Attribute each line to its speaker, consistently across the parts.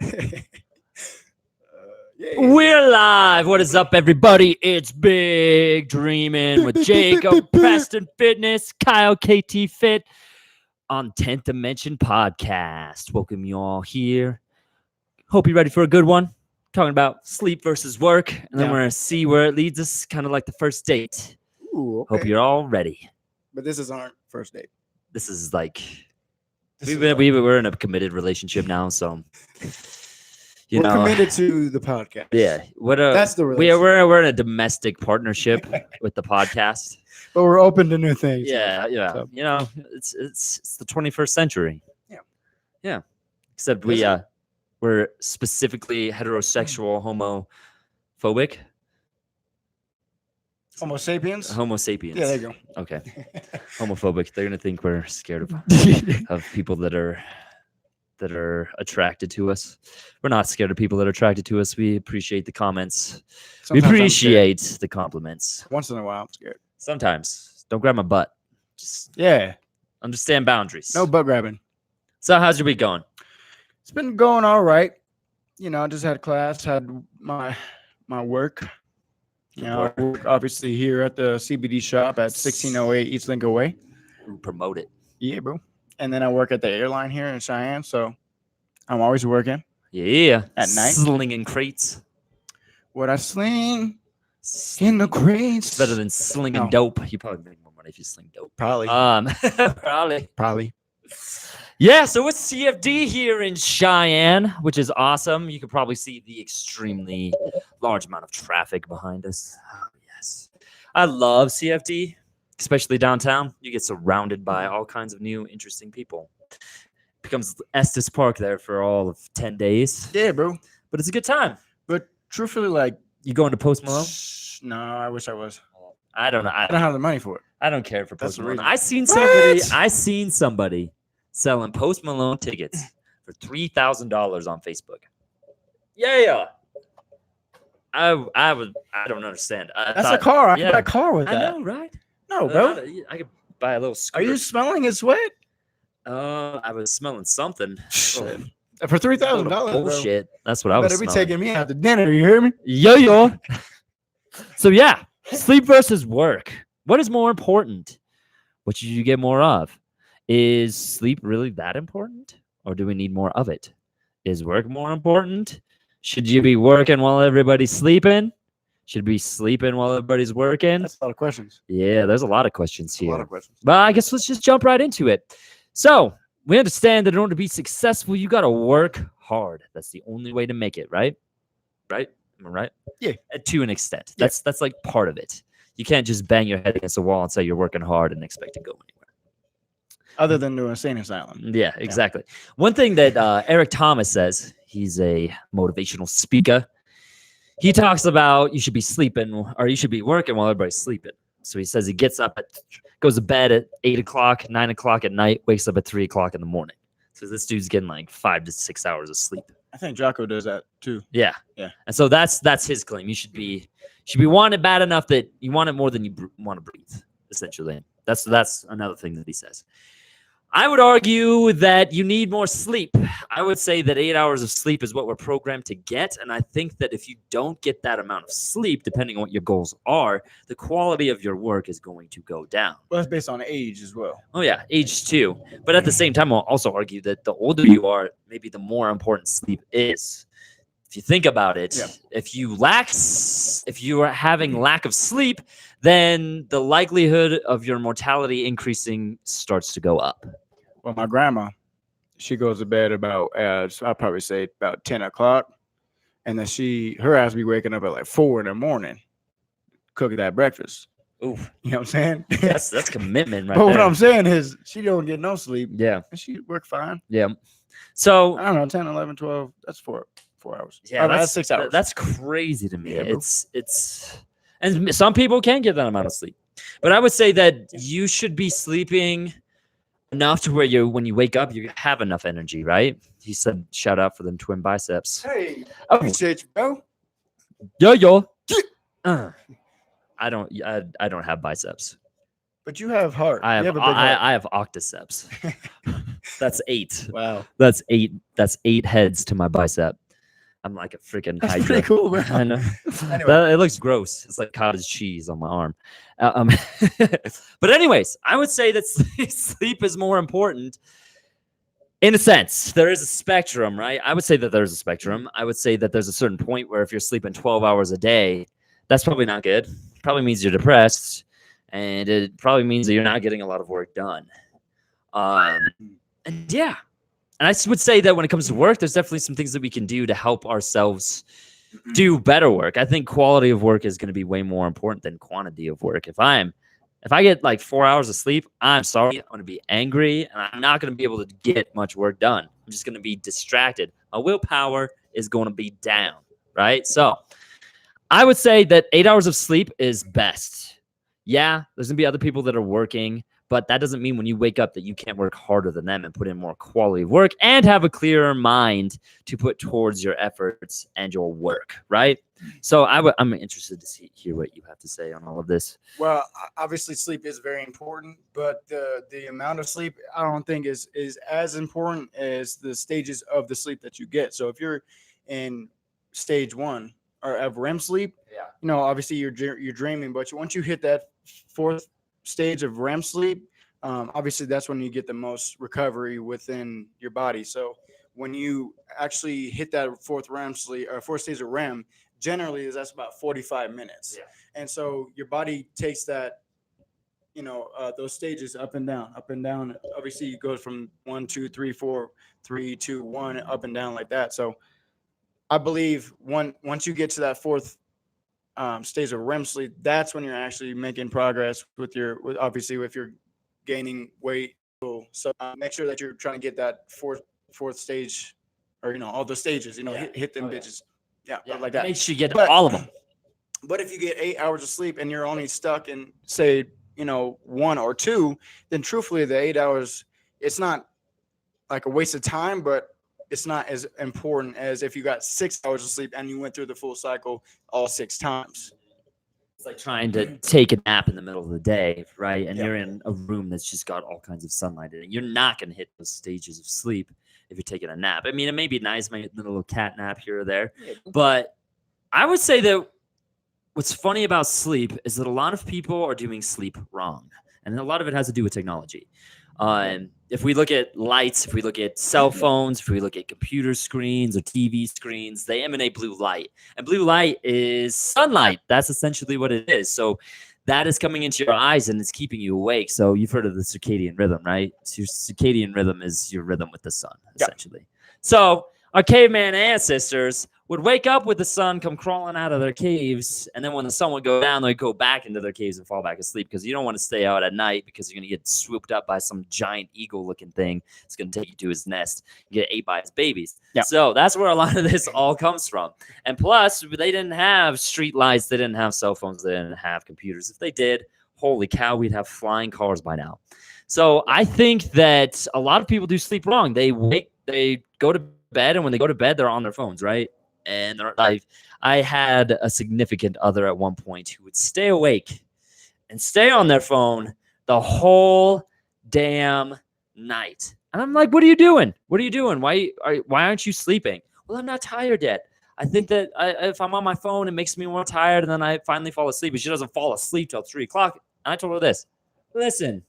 Speaker 1: Yeah.
Speaker 2: We're live. What is up, everybody? It's Big Dreamin' with Jacob Preston Fitness, Kyle KT Fit on 10th Dimension Podcast. Welcome you all here. Hope you're ready for a good one. Talking about sleep versus work, and then
Speaker 1: Yeah.
Speaker 2: we're gonna see where it leads us, kind of like the first date.
Speaker 1: Ooh, okay.
Speaker 2: Hope you're all ready.
Speaker 1: But this is our first date.
Speaker 2: This is like
Speaker 1: This
Speaker 2: we've
Speaker 1: is
Speaker 2: been,
Speaker 1: our-
Speaker 2: we're in a committed relationship now, so you
Speaker 1: we're
Speaker 2: know.
Speaker 1: committed to the podcast.
Speaker 2: Yeah,
Speaker 1: That's the
Speaker 2: we're in a domestic partnership with the podcast.
Speaker 1: But we're open to new things.
Speaker 2: Yeah.
Speaker 1: So-
Speaker 2: You know, it's the 21st century.
Speaker 1: Yeah.
Speaker 2: Except
Speaker 1: Is it?
Speaker 2: we're specifically heterosexual, homophobic,
Speaker 1: Homo sapiens.
Speaker 2: Homo sapiens.
Speaker 1: Yeah, there you
Speaker 2: Okay, homophobic. They're gonna think we're scared of
Speaker 1: go.
Speaker 2: of people that are attracted to us. We're not scared of people that are attracted to us. We appreciate the comments.
Speaker 1: Sometimes
Speaker 2: We
Speaker 1: I'm scared.
Speaker 2: appreciate the compliments.
Speaker 1: Once in a while, I'm scared.
Speaker 2: Sometimes. Don't grab my butt. Just
Speaker 1: Yeah.
Speaker 2: understand boundaries.
Speaker 1: No butt grabbing.
Speaker 2: So how's your week going?
Speaker 1: It's been going all right. You know, I just had class, had my work. You know, I work obviously here at the CBD shop at 1608 East Lincoln Way.
Speaker 2: Ooh, promote it.
Speaker 1: Yeah, bro. And then I work at the airline here in Cheyenne, so I'm always working.
Speaker 2: Yeah.
Speaker 1: At night?
Speaker 2: Slinging crates.
Speaker 1: What I sling in the crates.
Speaker 2: It's better than slinging
Speaker 1: No.
Speaker 2: dope. You probably make more money if you sling dope.
Speaker 1: Probably.
Speaker 2: Probably. Yeah, so it's CFD here in Cheyenne, which is awesome. You can probably see the extremely large amount of traffic behind us. Oh, yes. I love CFD, especially downtown. You get surrounded by all kinds of new, interesting people. Becomes Estes Park there for all of 10 days,
Speaker 1: Yeah, bro.
Speaker 2: but it's a good time.
Speaker 1: But truthfully, like,
Speaker 2: You going to Post Malone?
Speaker 1: no, I wish I was.
Speaker 2: I don't know.
Speaker 1: I don't have the money for it.
Speaker 2: I don't care for
Speaker 1: That's
Speaker 2: Post
Speaker 1: the
Speaker 2: Malone.
Speaker 1: reason.
Speaker 2: I seen somebody selling Post Malone tickets for $3,000 on Facebook. Yeah. I don't understand.
Speaker 1: That's a car. I
Speaker 2: yeah.
Speaker 1: can buy a car with
Speaker 2: I
Speaker 1: that.
Speaker 2: know, right?
Speaker 1: No, bro.
Speaker 2: I could buy a little
Speaker 1: Are
Speaker 2: scooter.
Speaker 1: you smelling his sweat?
Speaker 2: I was smelling something.
Speaker 1: Shit. For $3,000, bro.
Speaker 2: Bullshit. That's what I
Speaker 1: You
Speaker 2: was
Speaker 1: better be
Speaker 2: smelling.
Speaker 1: taking me out to dinner. You hear me?
Speaker 2: Yo. So yeah, sleep versus work. What is more important? What should you get more of? Is sleep really that important? Or do we need more of it? Is work more important? Should you be working while everybody's sleeping? Should be sleeping while everybody's working?
Speaker 1: That's a lot of questions.
Speaker 2: Yeah, there's a lot of questions
Speaker 1: A lot
Speaker 2: here.
Speaker 1: of questions.
Speaker 2: But I guess let's just jump right into it. So we understand that in order to be successful, you got to work hard. That's the only way to make it, right? Right? Am I right?
Speaker 1: Yeah.
Speaker 2: To an extent.
Speaker 1: Yeah.
Speaker 2: That's like part of it. You can't just bang your head against the wall and say you're working hard and expect to go anywhere.
Speaker 1: Other than the insane asylum.
Speaker 2: Yeah, exactly. One thing that Eric Thomas says, he's a motivational speaker. He talks about you should be sleeping or you should be working while everybody's sleeping. So he says he gets up goes to bed at 8 o'clock, 9 o'clock at night, wakes up at 3 o'clock in the morning. So this dude's getting like 5 to 6 hours of sleep.
Speaker 1: I think Jocko does that too.
Speaker 2: Yeah.
Speaker 1: Yeah.
Speaker 2: And so that's his claim. You should be wanted bad enough that you want it more than you want to breathe, essentially. That's another thing that he says. I would argue that you need more sleep. I would say that 8 hours of sleep is what we're programmed to get. And I think that if you don't get that amount of sleep, depending on what your goals are, the quality of your work is going to go down.
Speaker 1: Well, that's based on age as well.
Speaker 2: Oh, yeah, age too. But at the same time, I'll also argue that the older you are, maybe the more important sleep is. If you think about it,
Speaker 1: Yeah.
Speaker 2: if you are having lack of sleep, then the likelihood of your mortality increasing starts to go up.
Speaker 1: Well, my grandma, she goes to bed about, I'll probably say about 10 o'clock. And then her ass be waking up at like 4 in the morning, cooking that breakfast.
Speaker 2: Ooh,
Speaker 1: You know what I'm saying?
Speaker 2: that's commitment right
Speaker 1: But
Speaker 2: there.
Speaker 1: what I'm saying is she don't get no sleep.
Speaker 2: Yeah,
Speaker 1: And she work fine.
Speaker 2: yeah. So
Speaker 1: I don't know, 10, 11, 12. That's 4 hours.
Speaker 2: yeah,
Speaker 1: that's 6 hours.
Speaker 2: That's crazy to me.
Speaker 1: Yeah, bro.
Speaker 2: It's and some people can get that amount of sleep, but I would say that you should be sleeping enough to where when you wake up, you have enough energy, right? He said, "Shout out for them twin biceps."
Speaker 1: Hey,
Speaker 2: Oh.
Speaker 1: appreciate you, bro.
Speaker 2: Yo. I don't have biceps.
Speaker 1: But you have heart.
Speaker 2: I
Speaker 1: You
Speaker 2: have
Speaker 1: a big heart.
Speaker 2: I have octiceps. That's 8.
Speaker 1: Wow.
Speaker 2: That's 8. That's 8 heads to my bicep. I'm like a freaking
Speaker 1: That's
Speaker 2: Hydra.
Speaker 1: pretty cool, bro.
Speaker 2: I know.
Speaker 1: Anyway.
Speaker 2: It looks gross. It's like cottage cheese on my arm. But anyways, I would say that sleep is more important. In a sense, there is a spectrum, right? I would say that there's a spectrum. I would say that there's a certain point where if you're sleeping 12 hours a day, that's probably not good. Probably means you're depressed, and it probably means that you're not getting a lot of work done. And yeah, and I would say that when it comes to work, there's definitely some things that we can do to help ourselves do better work. I think quality of work is going to be way more important than quantity of work. If I get like 4 hours of sleep, I'm sorry, I'm going to be angry, and I'm not going to be able to get much work done. I'm just going to be distracted. My willpower is going to be down, right? So I would say that 8 hours of sleep is best. Yeah, there's going to be other people that are working, but that doesn't mean when you wake up that you can't work harder than them and put in more quality of work and have a clearer mind to put towards your efforts and your work, right? So I'm interested to hear what you have to say on all of this.
Speaker 1: Well, obviously sleep is very important, but the amount of sleep I don't think is as important as the stages of the sleep that you get. So if you're in stage 1 or of REM sleep, obviously you're dreaming, but once you hit that 4th stage of REM sleep, obviously that's when you get the most recovery within your body. So when you actually hit that 4th REM sleep or 4th stage of REM, generally that's about 45 minutes. Yeah. And so your body takes that, those stages up and down. Obviously you go from 1, 2, 3, 4, 3, 2, 1, up and down like that. So I believe once you get to that 4th stage of REM sleep, that's when you're actually making progress with obviously if you're gaining weight. So make sure that you're trying to get that fourth stage, or all the stages. Hit them bitches. Yeah, like that.
Speaker 2: Make sure you get all of them.
Speaker 1: But if you get 8 hours of sleep and you're only stuck in, say, 1 or 2, then truthfully the 8 hours, it's not like a waste of time, but it's not as important as if you got 6 hours of sleep and you went through the full cycle all 6 times.
Speaker 2: It's like trying to take a nap in the middle of the day, right? And you're in a room that's just got all kinds of sunlight in it. You're not going to hit those stages of sleep if you're taking a nap. I mean, it may be nice, maybe a little cat nap here or there. But I would say that what's funny about sleep is that a lot of people are doing sleep wrong. And a lot of it has to do with technology. If we look at lights, if we look at cell phones, if we look at computer screens or TV screens, they emanate blue light. And blue light is sunlight. That's essentially what it is. So that is coming into your eyes and it's keeping you awake. So you've heard of the circadian rhythm, right? So your circadian rhythm is your rhythm with the sun, essentially. So our caveman ancestors would wake up with the sun come crawling out of their caves, and then when the sun would go down, they'd go back into their caves and fall back asleep, because you don't want to stay out at night because you're going to get swooped up by some giant eagle-looking thing. It's going to take you to his nest. You get ate by its babies. Yeah. So that's where a lot of this all comes from. And plus, they didn't have street lights. They didn't have cell phones. They didn't have computers. If they did, holy cow, we'd have flying cars by now. So I think that a lot of people do sleep wrong. They go to bed, and when they go to bed, they're on their phones, right? And I had a significant other at one point who would stay awake and stay on their phone the whole damn night. And I'm like, what are you doing? What are you doing? Why aren't you sleeping? Well, I'm not tired yet. I think that if I'm on my phone, it makes me more tired, and then I finally fall asleep. And she doesn't fall asleep till 3 o'clock. And I told her this. Listen,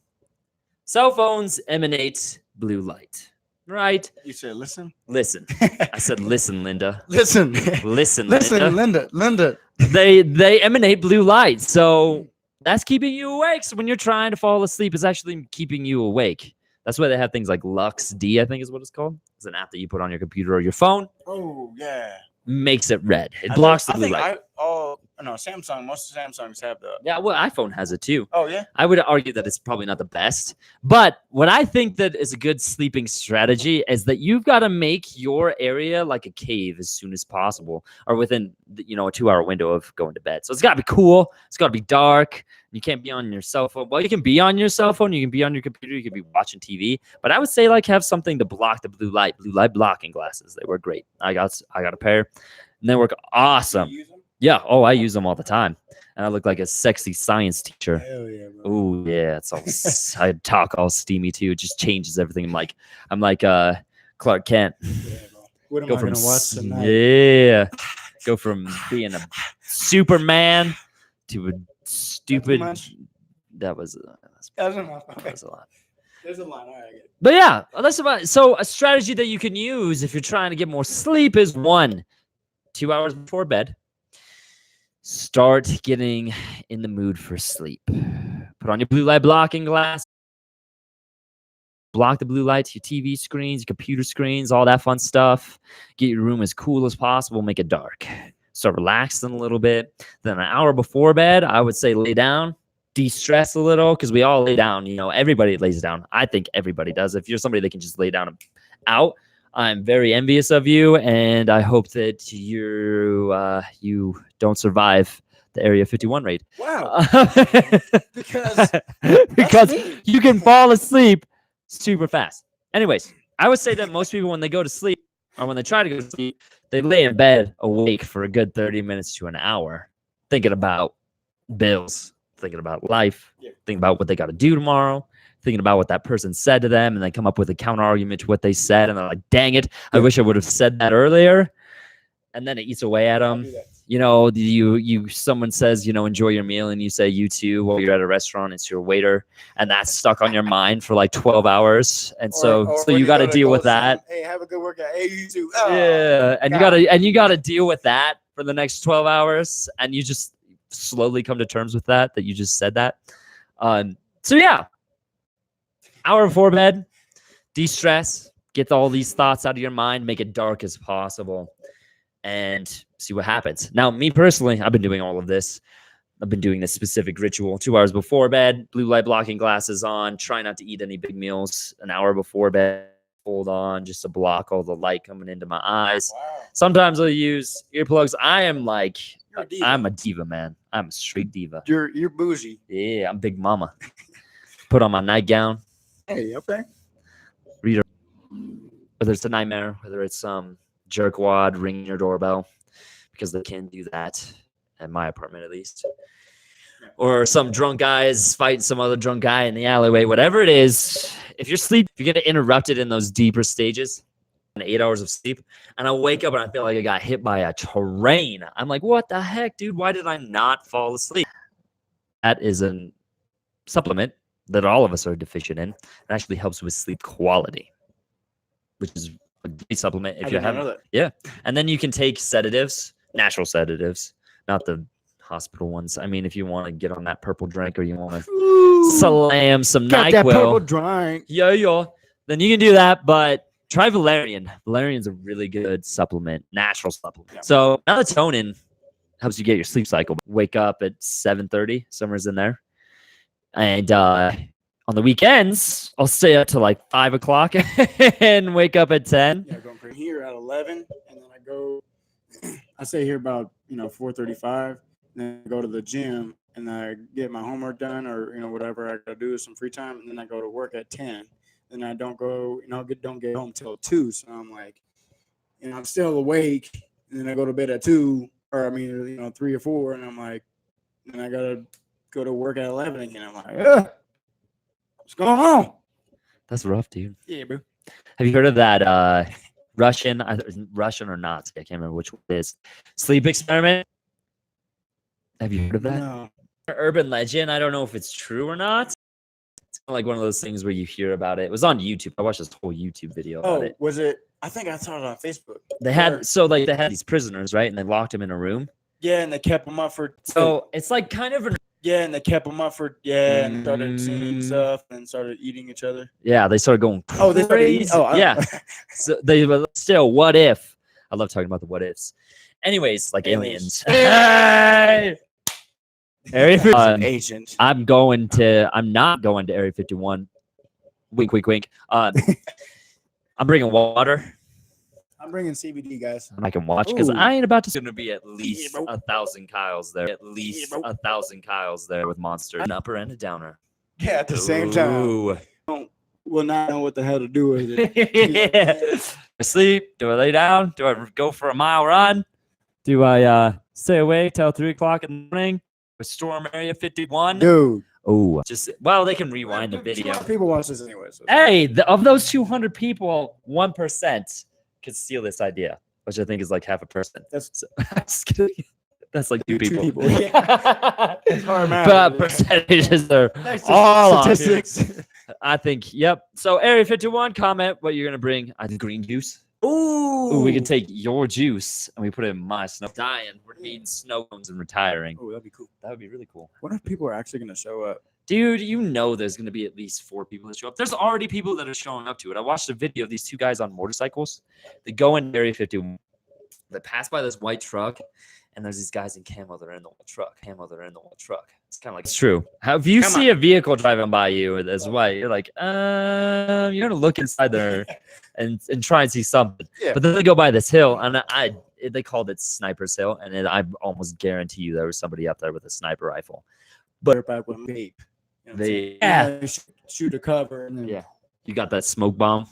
Speaker 2: cell phones emanate blue light. Right.
Speaker 1: You said listen?
Speaker 2: Listen. I said listen, Linda.
Speaker 1: Listen.
Speaker 2: Listen,
Speaker 1: Linda.
Speaker 2: They emanate blue light. So that's keeping you awake. So when you're trying to fall asleep, it's actually keeping you awake. That's why they have things like Lux D, I think is what it's called. It's an app that you put on your computer or your phone.
Speaker 1: Oh, yeah.
Speaker 2: Makes it red. It blocks the blue light.
Speaker 1: Samsung. Most Samsungs have the.
Speaker 2: Yeah, well, iPhone has it too.
Speaker 1: Oh, yeah.
Speaker 2: I would argue that it's probably not the best. But what I think that is a good sleeping strategy is that you've got to make your area like a cave as soon as possible, or within a 2-hour window of going to bed. So it's got to be cool. It's got to be dark. You can't be on your cell phone. Well, you can be on your cell phone. You can be on your computer. You can be watching TV. But I would say have something to block the blue light. Blue light blocking glasses. They work great. I got a pair, and they work awesome. Yeah. Oh, I use them all the time. and I look like a sexy science teacher.
Speaker 1: Hell yeah, bro.
Speaker 2: Oh yeah, it's all I talk all steamy too. It just changes everything. I'm like Clark Kent.
Speaker 1: Yeah, bro. What am
Speaker 2: Go
Speaker 1: I
Speaker 2: from
Speaker 1: gonna watch tonight?
Speaker 2: yeah, go from being a Superman to a stupid.
Speaker 1: much?
Speaker 2: That was
Speaker 1: That's enough. Okay.
Speaker 2: that was a lot.
Speaker 1: There's a line. All right, I get it.
Speaker 2: But yeah, that's about. So a strategy that you can use if you're trying to get more sleep is 2 hours before bed. Start getting in the mood for sleep. Put on your blue light blocking glass. Block the blue lights, your TV screens, your computer screens, all that fun stuff. Get your room as cool as possible. Make it dark. Start relaxing a little bit. Then an hour before bed, I would say lay down, de-stress a little, because we all lay down. You know, everybody lays down. I think everybody does. If you're somebody that can just lay down and out, I'm very envious of you, and I hope that you don't survive the Area 51 raid.
Speaker 1: Wow. Because
Speaker 2: because
Speaker 1: me.
Speaker 2: you can fall asleep super fast. Anyways, I would say that most people, when they go to sleep or when they try to go to sleep, they lay in bed awake for a good 30 minutes to an hour, thinking about bills, thinking about life, thinking about what they got to do tomorrow, thinking about what that person said to them, and they come up with a counter argument to what they said, and they're like, dang it, I wish I would have said that earlier. And then it eats away at
Speaker 1: I'll
Speaker 2: them.
Speaker 1: do that.
Speaker 2: You know, someone says, enjoy your meal, and you say you too while you're at a restaurant. It's your waiter, and that's stuck on your mind for like 12 hours. And so
Speaker 1: when
Speaker 2: you got to
Speaker 1: go
Speaker 2: deal
Speaker 1: go
Speaker 2: with that.
Speaker 1: some, hey, have a good workout. Hey, you too. Oh,
Speaker 2: Yeah, and
Speaker 1: God.
Speaker 2: you gotta deal with that for the next 12 hours, and you just slowly come to terms with that you just said that. So yeah, hour before bed, de-stress, get all these thoughts out of your mind, make it dark as possible, and see what happens. Now, me personally, I've been doing all of this. I've been doing this specific ritual 2 hours before bed, blue light blocking glasses on, try not to eat any big meals an hour before bed, hold on just to block all the light coming into my eyes.
Speaker 1: Wow.
Speaker 2: Sometimes I'll use earplugs. I'm
Speaker 1: You're a diva.
Speaker 2: I'm a diva, man. I'm a straight diva.
Speaker 1: You're bougie.
Speaker 2: Yeah, I'm big mama. Put on my nightgown,
Speaker 1: Hey, okay.
Speaker 2: whether it's a nightmare, whether it's some jerkwad ringing your doorbell, because they can do that at my apartment at least. Or some drunk guy is fighting some other drunk guy in the alleyway, whatever it is. If you're going to interrupt it in those deeper stages, 8 hours of sleep, and I wake up and I feel like I got hit by a train. I'm like, what the heck, dude? Why did I not fall asleep? That is a supplement that all of us are deficient in. It actually helps with sleep quality, which is a great supplement if you have. Yeah, and then you can take sedatives, natural sedatives, not the hospital ones. I mean, if you want to get on that purple drink or you want to slam some
Speaker 1: Got that purple
Speaker 2: NyQuil,
Speaker 1: drink.
Speaker 2: yeah, then you can do that. But try valerian. Valerian's a really good supplement, natural supplement.
Speaker 1: Yeah.
Speaker 2: So melatonin helps you get your sleep cycle. Wake up at 7:30, somewhere's in there. And on the weekends, I'll stay up to like 5 o'clock and wake up at 10.
Speaker 1: Yeah, going from here at 11, and then I go. I stay here about 4:35. Then I go to the gym and I get my homework done, or whatever I gotta do, some free time, and then I go to work at 10. Then I don't go, don't get home till 2. So I'm like, I'm still awake, and then I go to bed at 2, or 3 or 4, and I'm like, then I gotta go to work at 11 again. I'm like, what's going on?
Speaker 2: That's rough, dude.
Speaker 1: Yeah, bro.
Speaker 2: Have you heard of that Russian or Nazi? I can't remember which one it is. Sleep experiment. Have you heard of that?
Speaker 1: No.
Speaker 2: Urban legend. I don't know if it's true or not. It's kind of like one of those things where you hear about it. It was on YouTube. I watched this whole YouTube video about it.
Speaker 1: Was it? I think I saw it on Facebook.
Speaker 2: They had they had these prisoners, right? And they locked them in a room.
Speaker 1: Yeah, and they kept them up for.
Speaker 2: So it's like kind of
Speaker 1: and they kept them up for. Yeah, and started singing stuff and started eating each other.
Speaker 2: Yeah, they started going.
Speaker 1: Oh, they started eating. Oh,
Speaker 2: yeah. So they were still. What if? I love talking about the what ifs. Anyways, like aliens. Hey! Area 51.
Speaker 1: Agent.
Speaker 2: I'm not going to Area 51. Wink, wink, wink. I'm bringing water.
Speaker 1: I'm bringing CBD, guys.
Speaker 2: I can watch because
Speaker 1: Ooh.
Speaker 2: I ain't about to. It's gonna be at least
Speaker 1: bro.
Speaker 2: 1,000 Kyles there. At least
Speaker 1: bro.
Speaker 2: 1,000 Kyles there with Monster. An upper and a downer.
Speaker 1: Yeah, at the same time.
Speaker 2: Ooh.
Speaker 1: Will not know what the hell to do with it.
Speaker 2: Yeah. I sleep? Do I lay down? Do I go for a mile run? Do I stay awake till 3 o'clock in the morning? with Storm Area 51.
Speaker 1: Dude.
Speaker 2: Oh, just well, they can rewind the
Speaker 1: Two
Speaker 2: video.
Speaker 1: people watch this anyway. So
Speaker 2: Hey, of those 200 people, 1% could steal this idea, which I think is like 0.5%.
Speaker 1: That's
Speaker 2: I'm just kidding. That's like two people.
Speaker 1: It's hard math.
Speaker 2: But percentages are all on.
Speaker 1: statistics.
Speaker 2: I think, yep. So Area 51, comment what you're gonna bring. I think green juice.
Speaker 1: Ooh.
Speaker 2: Ooh, we can take your juice and we put it in my snow. Dying. We're eating snow cones and retiring.
Speaker 1: Oh, that'd be cool.
Speaker 2: That would be really cool.
Speaker 1: What if people are actually going to show up?
Speaker 2: Dude, you know there's going to be at least 4 people that show up. There's already people that are showing up to it. I watched a video of these 2 guys on motorcycles. They go in Area 51. They pass by this white truck, and there's these guys in camo that are in the white truck. It's kind of like, it's true. If you see a vehicle driving by you that's white, you're like, you're going to look inside there and try and see something.
Speaker 1: Yeah.
Speaker 2: But then they go by this hill, and they called it Sniper's Hill, and I almost guarantee you there was somebody up there with a sniper rifle.
Speaker 1: But back with vape. You know what I'm saying?
Speaker 2: Yeah.
Speaker 1: Shoot a cover and then
Speaker 2: Yeah. You got that smoke bomb.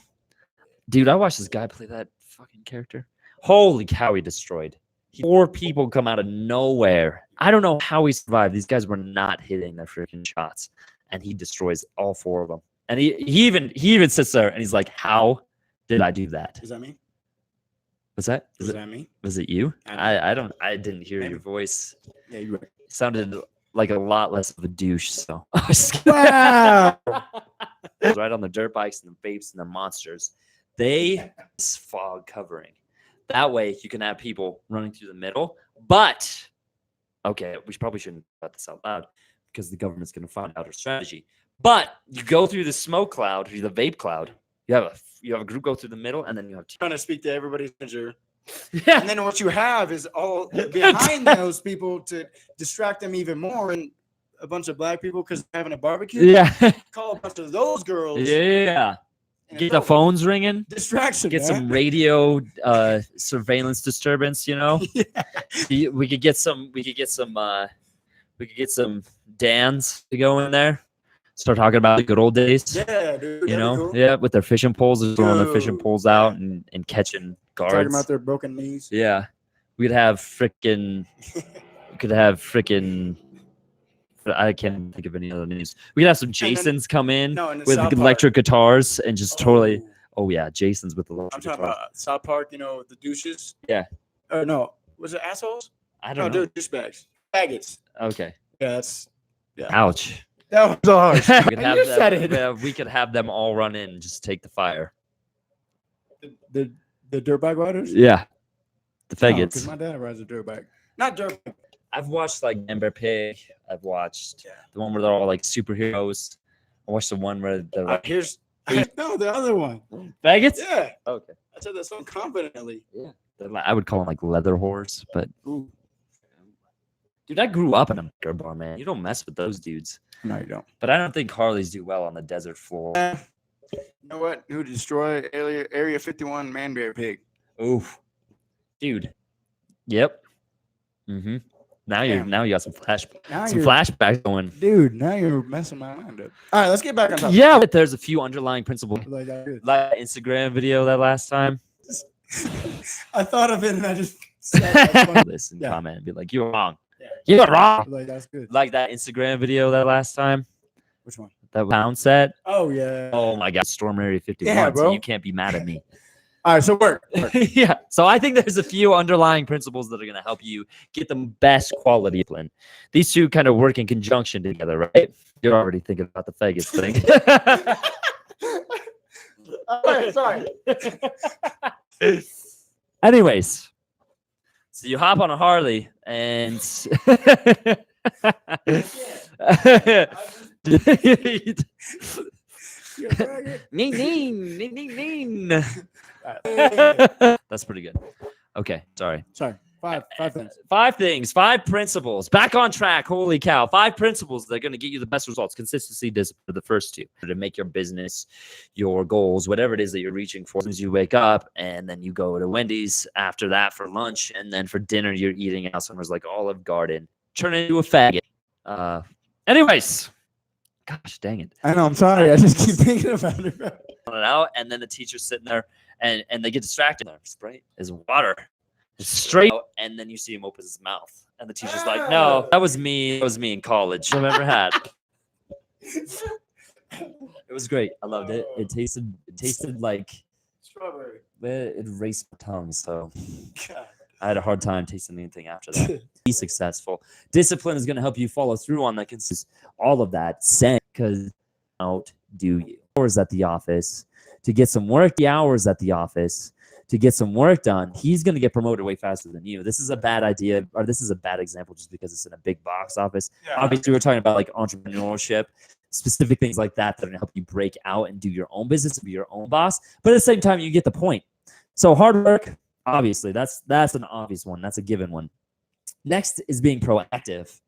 Speaker 2: Dude, I watched this guy play that fucking character. Holy cow, he destroyed. 4 people come out of nowhere. I don't know how he survived. These guys were not hitting their freaking shots. And he destroys all 4 of them. And he even sits there and he's like, how did I do that?
Speaker 1: Is that me?
Speaker 2: What's that?
Speaker 1: Is that me?
Speaker 2: Was it you?
Speaker 1: I
Speaker 2: I didn't hear
Speaker 1: Maybe.
Speaker 2: your voice.
Speaker 1: Yeah, you're right.
Speaker 2: It sounded like a lot less of a douche. So
Speaker 1: Wow.
Speaker 2: right on the dirt bikes and the vapes and the monsters. They fog covering. That way you can have people running through the middle. But okay, we probably shouldn't put this out loud because the government's going to find out our strategy. But you go through the smoke cloud, the vape cloud. You have a group go through the middle, and then you have
Speaker 1: Trying to speak to everybody's manager.
Speaker 2: yeah.
Speaker 1: And then what you have is all behind those people to distract them even more, and a bunch of black people because they're having a barbecue.
Speaker 2: Yeah.
Speaker 1: Call a bunch of those girls.
Speaker 2: Yeah.
Speaker 1: and
Speaker 2: Get the
Speaker 1: it's
Speaker 2: phones ringing.
Speaker 1: distraction.
Speaker 2: Get
Speaker 1: man.
Speaker 2: some radio surveillance disturbance, you know.
Speaker 1: Yeah.
Speaker 2: We could get some Dans to go in there. Start talking about the good old days.
Speaker 1: Yeah, dude.
Speaker 2: You
Speaker 1: that'd be
Speaker 2: know,
Speaker 1: cool.
Speaker 2: yeah, with their fishing poles, just throwing their fishing
Speaker 1: Dude,
Speaker 2: poles out and catching
Speaker 1: Talking
Speaker 2: guards.
Speaker 1: about their broken knees.
Speaker 2: Yeah, we could have frickin' I can't think of any other names. We could have some Jasons come in
Speaker 1: No, in the
Speaker 2: with
Speaker 1: South Park.
Speaker 2: electric guitars and just totally.
Speaker 1: Oh,
Speaker 2: Oh yeah, Jasons with the
Speaker 1: I'm
Speaker 2: electric
Speaker 1: talking
Speaker 2: guitars.
Speaker 1: about South Park. You know, the douches.
Speaker 2: Yeah.
Speaker 1: Or no, was it assholes?
Speaker 2: I
Speaker 1: No,
Speaker 2: don't know.
Speaker 1: dude, douchebags. Faggots.
Speaker 2: Okay.
Speaker 1: Yeah, that's
Speaker 2: Ouch.
Speaker 1: that was so harsh.
Speaker 2: We could
Speaker 1: And
Speaker 2: have
Speaker 1: you said
Speaker 2: them,
Speaker 1: it.
Speaker 2: yeah, we could have them all run in and just take the fire.
Speaker 1: The dirtbag riders.
Speaker 2: Yeah. The
Speaker 1: No,
Speaker 2: faggots.
Speaker 1: 'cause my dad rides a dirtbag. Not dirtbag.
Speaker 2: I've watched like Ember Pig. I've watched
Speaker 1: Yeah.
Speaker 2: the one where they're all like superheroes. I watched the one where they're like
Speaker 1: Here's no the other one.
Speaker 2: faggots.
Speaker 1: Yeah,
Speaker 2: Okay.
Speaker 1: I said that so confidently.
Speaker 2: I would call them like leather whores, but
Speaker 1: Ooh.
Speaker 2: dude, I grew up in a liquor bar, man. You don't mess with those dudes.
Speaker 1: No, you don't.
Speaker 2: But I don't think Harleys do well on the desert floor.
Speaker 1: You know what? Who destroyed Area 51 Manbear Pig?
Speaker 2: Oof. Dude. Yep. Mm-hmm. Now you got some
Speaker 1: Now
Speaker 2: flashbacks going.
Speaker 1: dude. Now you're messing my mind up. All right, let's get back on topic.
Speaker 2: Yeah, but there's a few underlying principles.
Speaker 1: Like that good.
Speaker 2: Like that Instagram video that last time.
Speaker 1: I thought of it and I just said that's funny.
Speaker 2: Listen,
Speaker 1: Yeah.
Speaker 2: comment and be like, you're wrong.
Speaker 1: Yeah.
Speaker 2: You're wrong.
Speaker 1: Like that's good.
Speaker 2: Like that Instagram video that last time.
Speaker 1: Which one?
Speaker 2: That pound set.
Speaker 1: Oh yeah.
Speaker 2: Oh my god, Storm Area 51.
Speaker 1: Yeah,
Speaker 2: So
Speaker 1: bro.
Speaker 2: you can't be mad at me.
Speaker 1: All right, so work.
Speaker 2: Yeah. So I think there's a few underlying principles that are going to help you get the best quality plan. These two kind of work in conjunction together, right? You're already thinking about the faggots thing.
Speaker 1: Sorry.
Speaker 2: Anyways, so you hop on a Harley and
Speaker 1: You're a faggot.
Speaker 2: Ning.
Speaker 1: All right.
Speaker 2: That's pretty good. Okay, sorry.
Speaker 1: Sorry. Five things.
Speaker 2: 5 things, 5 principles. Back on track. Holy cow. 5 principles that are going to get you the best results. Consistency, discipline, the first 2. To make your business, your goals, whatever it is that you're reaching for. As soon as you wake up and then you go to Wendy's after that for lunch. And then for dinner, you're eating out somewhere like Olive Garden. Turn into a faggot. Anyways. Gosh, dang it.
Speaker 1: I know. I'm sorry. I just keep thinking about it.
Speaker 2: Out, and then the teacher's sitting there and they get distracted. Their sprite is water. straight out, and then you see him open his mouth. And the teacher's like, no, that was me. That was me in college. I've ever had. It was great. I loved it. It tasted like
Speaker 1: Strawberry.
Speaker 2: it raced my tongue. So
Speaker 1: God.
Speaker 2: I had a hard time tasting anything after that. Be successful. Discipline is going to help you follow through on that. All of that. Because out do you hours at the office to get some work. The hours at the office to get some work done. He's going to get promoted way faster than you. This is a bad idea, or this is a bad example, just because it's in a big box office.
Speaker 1: Yeah.
Speaker 2: Obviously, we're talking about like entrepreneurship, specific things like that that are going to help you break out and do your own business and be your own boss. But at the same time, you get the point. So hard work, obviously, that's an obvious one. That's a given one. Next is being proactive,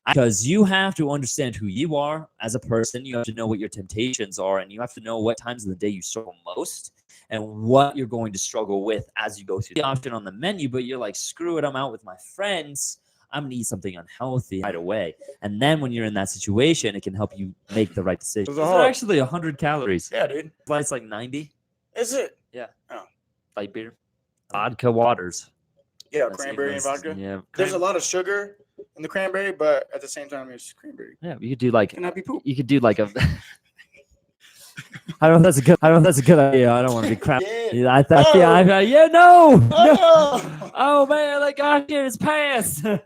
Speaker 2: because you have to understand who you are as a person. You have to know what your temptations are, and you have to know what times of the day you struggle most and what you're going to struggle with as you go through the option on the menu. But you're like, screw it, I'm out with my friends. I'm going to eat something unhealthy right away. And then when you're in that situation, it can help you make the right decision.
Speaker 1: Those are
Speaker 2: Those are
Speaker 1: hard.
Speaker 2: actually 100 calories.
Speaker 1: Yeah, dude.
Speaker 2: It's like 90.
Speaker 1: Is it?
Speaker 2: Light beer. Vodka waters.
Speaker 1: Yeah,
Speaker 2: That's
Speaker 1: cranberry and
Speaker 2: English.
Speaker 1: vodka.
Speaker 2: Yeah.
Speaker 1: There's a lot of sugar in the cranberry, but at the same time, it's cranberry.
Speaker 2: Yeah, you could do like
Speaker 1: Can that be poop?
Speaker 2: you could do like a I don't know if that's a good idea. I don't want to be crap.
Speaker 1: Yeah.
Speaker 2: Yeah, no.
Speaker 1: Oh!
Speaker 2: Oh man, that guy in his pants.
Speaker 1: What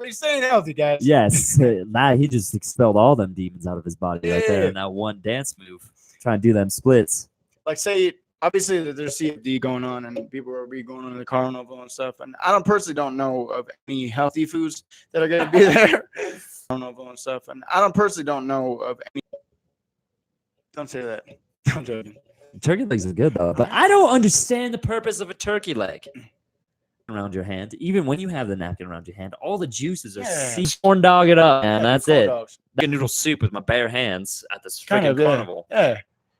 Speaker 1: are you saying, healthy guys?
Speaker 2: Yes, he just expelled all them demons out of his body right there in that one dance move. Trying to do them splits.
Speaker 1: Like, say, obviously, there's CFD going on, and people are going on the carnival and stuff. And I personally don't know of any healthy foods that are going to be there. Carnival and stuff. And I personally don't know of any. Don't say that. I'm joking.
Speaker 2: Turkey legs are good though, but I don't understand the purpose of a turkey leg around your hand. Even when you have the napkin around your hand, all the juices are corn dog it up, and that's
Speaker 1: Corn
Speaker 2: it.
Speaker 1: dogs.
Speaker 2: Make a noodle soup with my bare hands at this
Speaker 1: Kind
Speaker 2: freaking
Speaker 1: of, yeah.
Speaker 2: carnival.
Speaker 1: Yeah,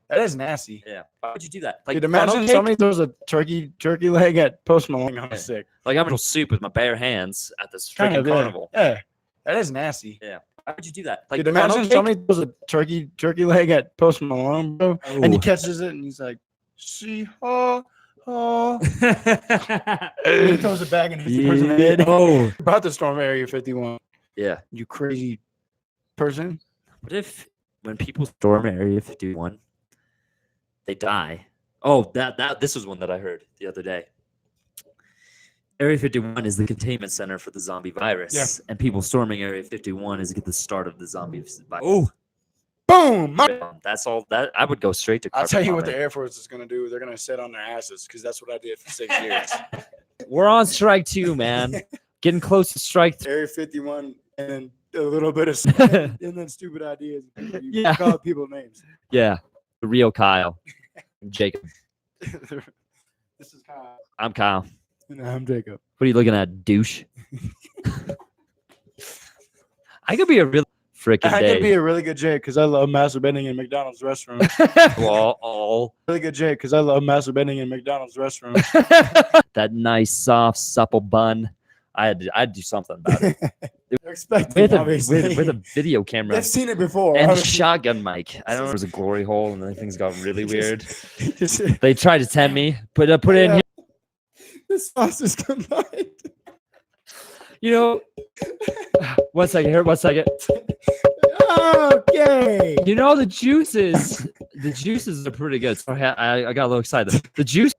Speaker 1: that is nasty.
Speaker 2: Yeah, why would you do that? Like,
Speaker 1: Dude, imagine
Speaker 2: funnel cake?
Speaker 1: somebody throws a turkey leg at Post Malone. I'm sick.
Speaker 2: Like I'm a noodle soup with my bare hands at this
Speaker 1: Kind
Speaker 2: freaking
Speaker 1: of, yeah.
Speaker 2: carnival.
Speaker 1: Yeah, that is nasty.
Speaker 2: Yeah, why would you do that? Like
Speaker 1: Dude, imagine
Speaker 2: funnel cake?
Speaker 1: somebody throws a turkey leg at Post Malone, bro, and he
Speaker 2: Ooh.
Speaker 1: catches it, and he's like, "See, oh." He throws it back and hits the person in the head.
Speaker 2: Oh,
Speaker 1: About to storm Area 51.
Speaker 2: yeah.
Speaker 1: You crazy person.
Speaker 2: What if when people storm Area 51, they die? Oh, this was one that I heard the other day. Area 51 is the containment center for the zombie virus, and people storming Area 51 is the start of the zombie virus.
Speaker 1: Oh, boom!
Speaker 2: That's all. That I would go straight to.
Speaker 1: I'll tell you what the
Speaker 2: carpet
Speaker 1: Air Force is going to do. They're going to sit on their asses because that's what I did for 6 years.
Speaker 2: bombing. We're on strike 2, man. Getting close to strike 3.
Speaker 1: Area 51 and then a little bit of and then stupid ideas. You
Speaker 2: Yeah.
Speaker 1: call people names.
Speaker 2: Yeah, the real Kyle, and Jacob.
Speaker 1: This is Kyle.
Speaker 2: I'm Kyle.
Speaker 1: And I'm Jacob.
Speaker 2: What are you looking at, douche? I could be a real freaking
Speaker 1: I
Speaker 2: day.
Speaker 1: could be a really good Jake because I love masturbating in McDonald's restaurants.
Speaker 2: all
Speaker 1: Really good Jake because I love masturbating in McDonald's restaurants.
Speaker 2: that nice, soft, supple bun. I'd do something about it
Speaker 1: They're expecting,
Speaker 2: with
Speaker 1: obviously.
Speaker 2: a video camera
Speaker 1: They've seen it before.
Speaker 2: and a
Speaker 1: obviously.
Speaker 2: shotgun mic. I don't know. There was a glory hole, and then things got really weird.
Speaker 1: Just-
Speaker 2: They tried to tempt me, put it in
Speaker 1: Yeah.
Speaker 2: here.
Speaker 1: The sauce is combined.
Speaker 2: You know, 1 second here. 1 second.
Speaker 1: Okay.
Speaker 2: You know the juices. The juices are pretty good. Sorry, I got a little excited. The juice.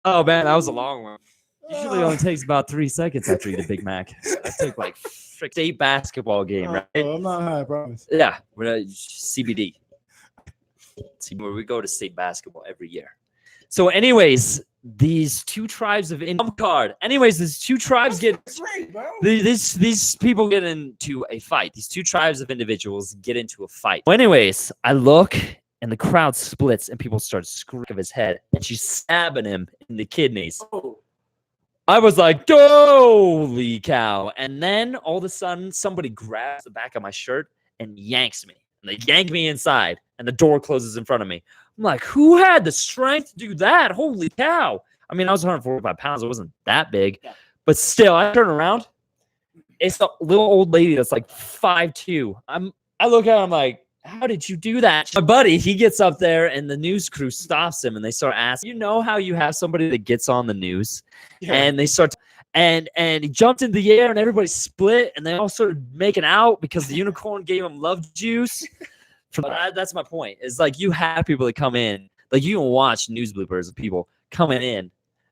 Speaker 2: Oh man, that was a long one. Usually only takes about 3 seconds after you eat a Big Mac. I took like state basketball game, right?
Speaker 1: I'm not high, I promise.
Speaker 2: Yeah, we're CBD. See, where we go to state basketball every year. So, anyways, these two tribes of card. Anyways, these two tribes get
Speaker 1: Great, bro.
Speaker 2: these people get into a fight. These two tribes of individuals get into a fight. Well, anyways, I look and the crowd splits and people start screaming of his head and she's stabbing him in the kidneys.
Speaker 1: Oh.
Speaker 2: I was like, holy cow. And then all of a sudden, somebody grabs the back of my shirt and yanks me. And they yank me inside, and the door closes in front of me. I'm like, who had the strength to do that? Holy cow. I mean, I was 145 pounds. It wasn't that big.
Speaker 1: Yeah.
Speaker 2: But still, I turn around. It's a little old lady that's like 5'2". I look at her, I'm like, how did you do that? My buddy, he gets up there and the news crew stops him and they start asking, you know how you have somebody that gets on the news and they start and he jumped in the air and everybody split and they all started making out because the unicorn gave him love juice. That's my point. Is like you have people that come in, like you can watch news bloopers of people coming in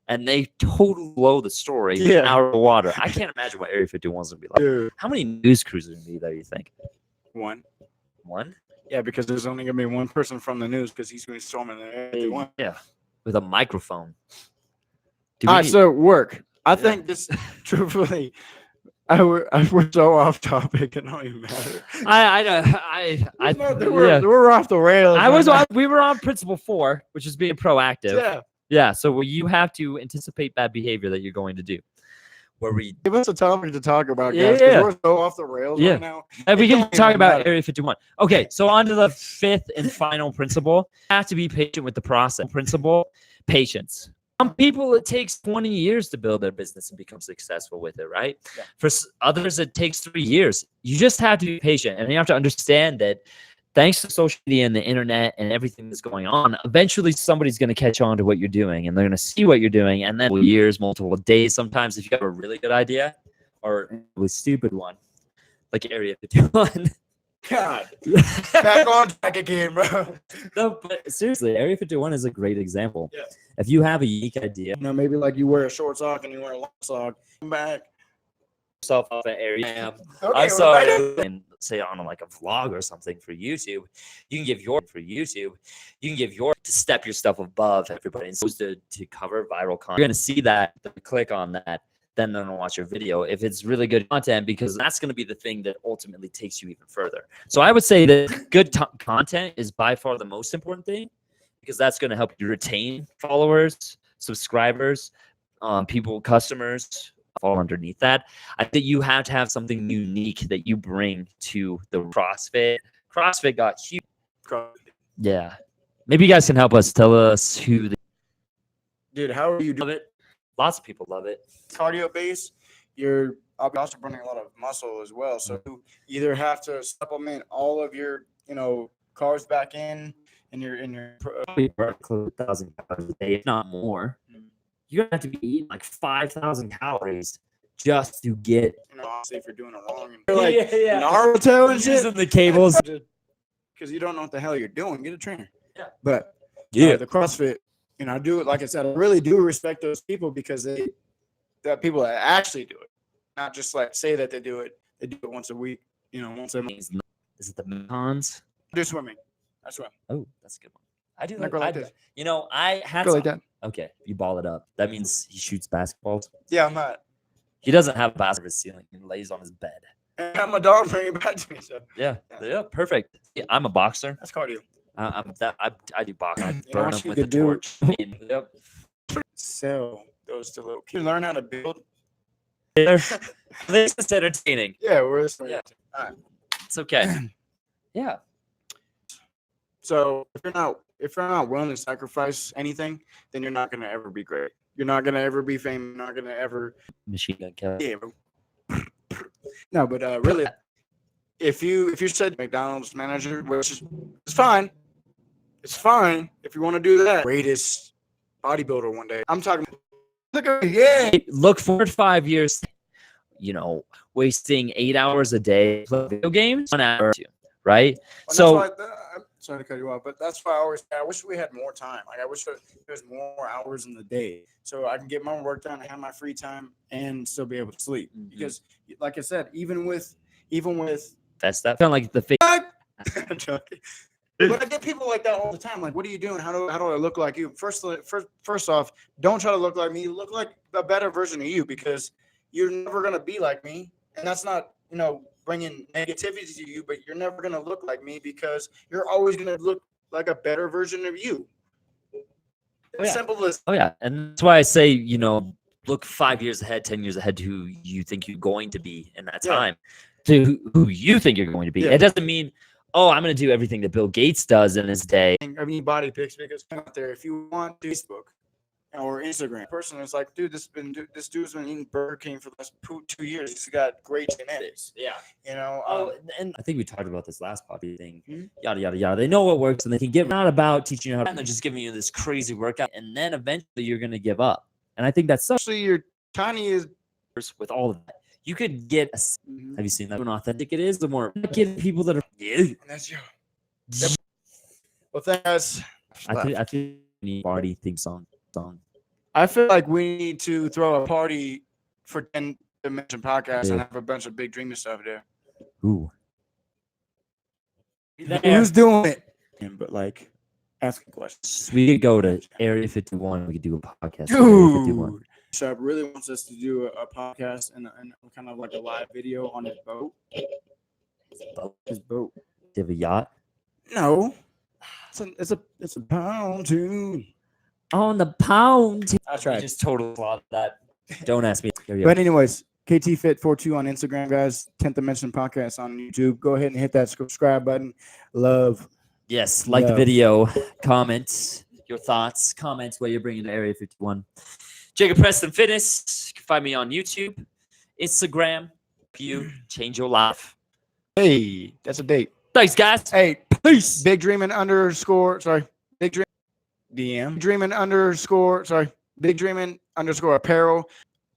Speaker 2: and they totally blow the story out of the water. I can't imagine what Area 51 is gonna be like.
Speaker 1: Dude.
Speaker 2: How many news crews are gonna be there, you think?
Speaker 1: One.
Speaker 2: Yeah,
Speaker 1: because there's only gonna be one person from the news because he's gonna be storming the Area 51.
Speaker 2: Yeah, with a microphone.
Speaker 1: All right, so work. I think this, truthfully, we're so off topic. It don't even matter. We're off the rails.
Speaker 2: We were on principle 4, which is being proactive. Yeah. So you have to anticipate bad behavior that you're going to do. Where we
Speaker 1: give us a topic to talk about, guys. We're so off the rails right now.
Speaker 2: And we can talk about Area 51. Okay, so on to the 5th and final principle. You have to be patient with the process. Principle, patience. Some people, it takes 20 years to build their business and become successful with it, right? Yeah. For others, it takes 3 years. You just have to be patient, and you have to understand that thanks to social media and the internet and everything that's going on, eventually somebody's going to catch on to what you're doing, and they're going to see what you're doing, and then years, multiple days, sometimes if you have a really good idea or a really stupid one, like Area 51.
Speaker 1: God, back on track again, bro.
Speaker 2: No, but seriously, Area 51 is a great example.
Speaker 1: Yeah.
Speaker 2: If you have a unique idea,
Speaker 1: maybe like you wear a short sock and you wear a long sock, come back.
Speaker 2: Yourself off at Area. I saw it and say on like a vlog or something for YouTube. You can give your to step your stuff above everybody and supposed to cover viral content. You're gonna see that, click on that. Then they're gonna watch your video if it's really good content, because that's gonna be the thing that ultimately takes you even further. So I would say that good content is by far the most important thing, because that's gonna help you retain followers, subscribers, people, customers. Fall underneath that. I think you have to have something unique that you bring to the CrossFit. CrossFit got huge. Yeah, maybe you guys can help us. Tell us who.
Speaker 1: Dude, how are you doing
Speaker 2: it? Lots of people love it.
Speaker 1: Cardio base, you're also burning a lot of muscle as well. So you either have to supplement all of your, carbs back in your
Speaker 2: burn close to 1,000 calories a day, if not more. You're gonna have to be eating like 5,000 calories just to get.
Speaker 1: Honestly, if you're doing it wrong, you're like Naruto and shit,
Speaker 2: using the cables,
Speaker 1: because you don't know what the hell you're doing. Get a trainer.
Speaker 2: Yeah,
Speaker 1: but the CrossFit. I do it, like I said, I really do respect those people, because the people that actually do it, not just like say that they do it once a week, once a month.
Speaker 2: Is it the Metcons?
Speaker 1: I do swimming. I swim.
Speaker 2: Oh, that's a good one. I do
Speaker 1: like
Speaker 2: that. I had
Speaker 1: like that.
Speaker 2: Okay, you ball it up. That means he shoots basketballs.
Speaker 1: Yeah, I'm not.
Speaker 2: He doesn't have a basketball ceiling. He lays on his bed.
Speaker 1: And I'm a dog bringing it back to me. So.
Speaker 2: Yeah, perfect. Yeah, I'm a boxer.
Speaker 1: That's cardio.
Speaker 2: I do boxing. I burn them with a torch. Yep.
Speaker 1: Sell those to little kids. Learn how to build.
Speaker 2: This is entertaining.
Speaker 1: Yeah, All right.
Speaker 2: It's okay. Yeah.
Speaker 1: So if you're not willing to sacrifice anything, then you're not gonna ever be great. You're not gonna ever be famous. You're not gonna ever
Speaker 2: machine gun kill.
Speaker 1: Yeah, bro. No, but really, if you said McDonald's manager, which is fine. It's fine if you want to do that. Greatest bodybuilder one day. I'm talking.
Speaker 2: Look forward 5 years. Wasting 8 hours a day playing video games, 1 hour or 2, right?
Speaker 1: Well, I'm sorry to cut you off, but that's why I wish we had more time. Like I wish there was more hours in the day, so I can get my work done, have my free time, and still be able to sleep. Mm-hmm. Because, like I said, even with
Speaker 2: that's that kind of like the fake.
Speaker 1: But I get people like that all the time. Like, what are you doing? How do I look like you? First off, don't try to look like me. Look like a better version of you, because you're never gonna be like me, and that's not bringing negativity to you. But you're never gonna look like me, because you're always gonna look like a better version of you. Simple as.
Speaker 2: Oh yeah, and that's why I say look 5 years ahead, 10 years ahead to who you think you're going to be in that time, to who you think you're going to be. Yeah. It doesn't mean, I'm going to do everything that Bill Gates does in his day.
Speaker 1: I mean, body pics, because out there, if you want Facebook or Instagram. Person is like, dude, this dude's been eating Burger King for the last 2 years. He's got great genetics.
Speaker 2: Yeah.
Speaker 1: You know.
Speaker 2: Oh, and I think we talked about this last podcast thing.
Speaker 1: Mhm.
Speaker 2: Yada yada yada. They know what works, and they can give. Not about teaching you how to. They're just giving you this crazy workout, and then eventually you're gonna give up. And I think that's so.
Speaker 1: Especially your tiny is.
Speaker 2: With all of that, you could get.
Speaker 1: Mhm.
Speaker 2: Have you seen that? How authentic it is. The more get people that are. Yeah.
Speaker 1: And that's you. Well, thanks.
Speaker 2: I feel we need a party theme song.
Speaker 1: I feel like we need to throw a party for 10 Dimension Podcast and
Speaker 2: Yeah.
Speaker 1: have a bunch of big dreamy stuff there.
Speaker 2: Ooh.
Speaker 1: Who's doing it? But like, asking questions.
Speaker 2: We could go to Area 51. We could do a podcast. from Area 51.
Speaker 1: Dude, Shep really wants us to do a podcast and kind of like a live video on his boat. His boat.
Speaker 2: Do you have a yacht?
Speaker 1: No, it's a pontoon.
Speaker 2: On the pound.
Speaker 1: That's
Speaker 2: I
Speaker 1: right.
Speaker 2: just totally lost that. Don't ask me. Here we go.
Speaker 1: But anyways, KT Fit 42 on Instagram, guys. 10th Dimension Podcast on YouTube. Go ahead and hit that subscribe button. Love.
Speaker 2: Yes, like the
Speaker 1: Love.
Speaker 2: video, comment your thoughts, comments where you're bringing to Area 51. Jacob Preston Fitness. You can find me on YouTube, Instagram. You change your life.
Speaker 1: Hey, that's a date.
Speaker 2: Thanks, guys.
Speaker 1: Hey,
Speaker 2: Peace.
Speaker 1: Big Dreamin' _ sorry. Big Dream DM. Dreamin' _ sorry. Big Dreamin _ apparel.